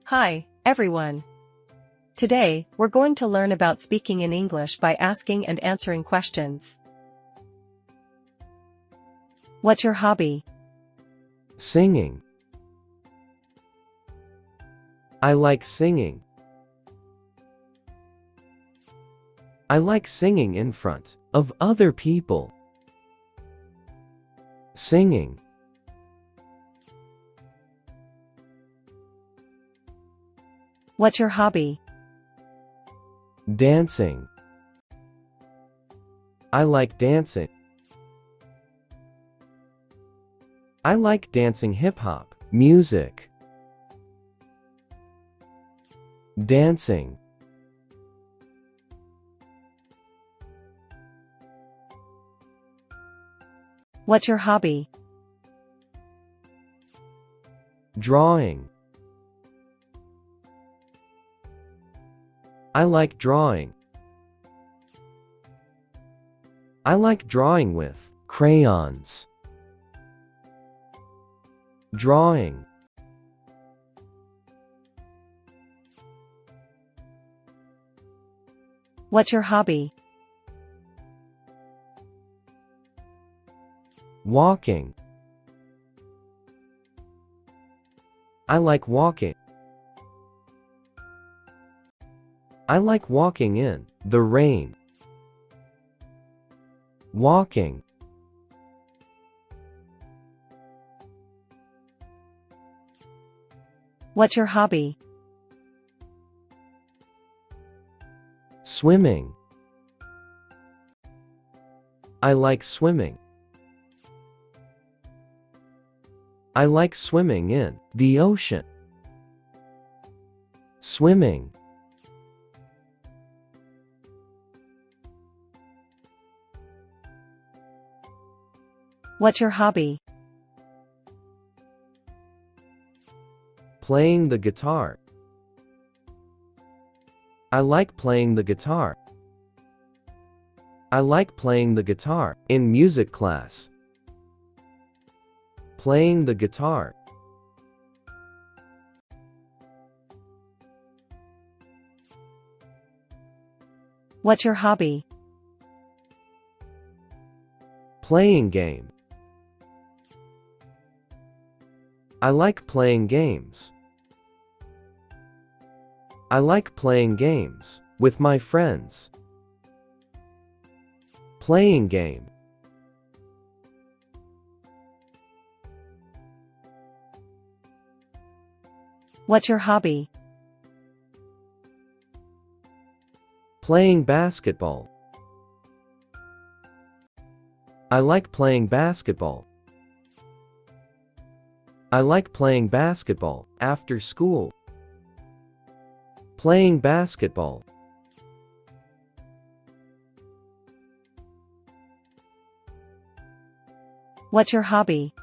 Hi, everyone. Today, we're going to learn about speaking in English by asking and answering questions. What's your hobby? Singing. I like singing. I like singing in front of other people. Singing. What's your hobby? Dancing. I like dancing. I like dancing hip-hop music. Dancing. What's your hobby? Drawing. I like drawing. I like drawing with crayons. Drawing. What's your hobby? Walking. I like walking. I like walking in the rain. Walking. What's your hobby? Swimming. I like swimming. I like swimming in the ocean. Swimming. What's your hobby? Playing the guitar. I like playing the guitar. I like playing the guitar in music class. Playing the guitar. What's your hobby? Playing game. I like playing games. I like playing games with my friends. Playing game. What's your hobby? Playing basketball. I like playing basketball. I like playing basketball after school. Playing basketball. What's your hobby?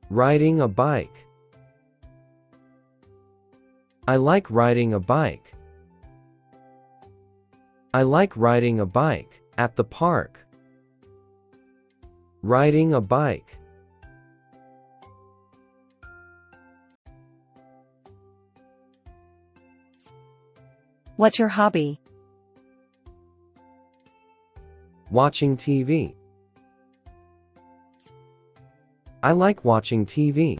Riding a bike. I like riding a bike. I like riding a bike at the park. Riding a bike. What's your hobby? Watching TV. I like watching TV.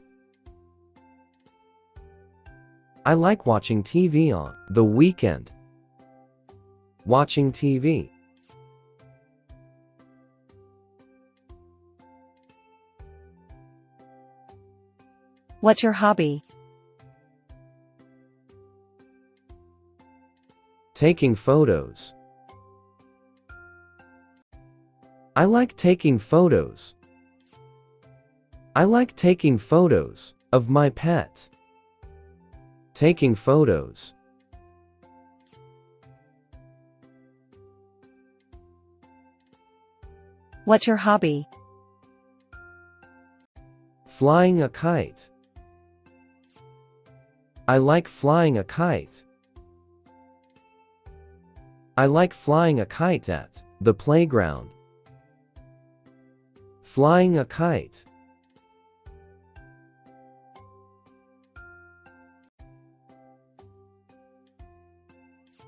I like watching TV on the weekend. Watching TV. What's your hobby? Taking photos. I like taking photos. I like taking photos of my pet. Taking photos. What's your hobby? Flying a kite. I like flying a kite. I like flying a kite at the playground. Flying a kite.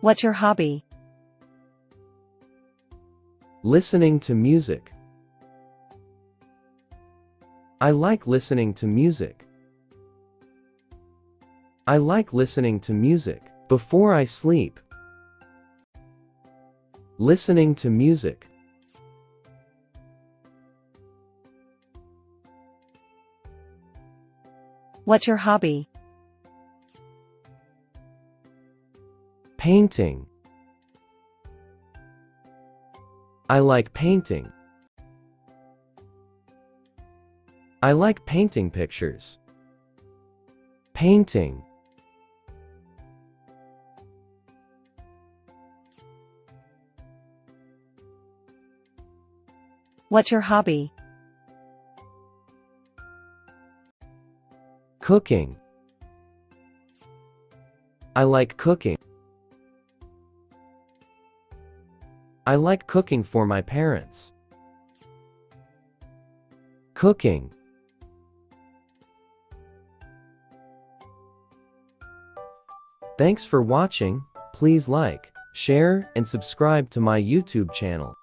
What's your hobby? Listening to music. I like listening to music. I like listening to music before I sleep. Listening to music. What's your hobby? Painting. I like painting. I like painting pictures. Painting. What's your hobby? Cooking. I like cooking. I like cooking for my parents. Cooking. Thanks for watching. Please like, share, and subscribe to my YouTube channel.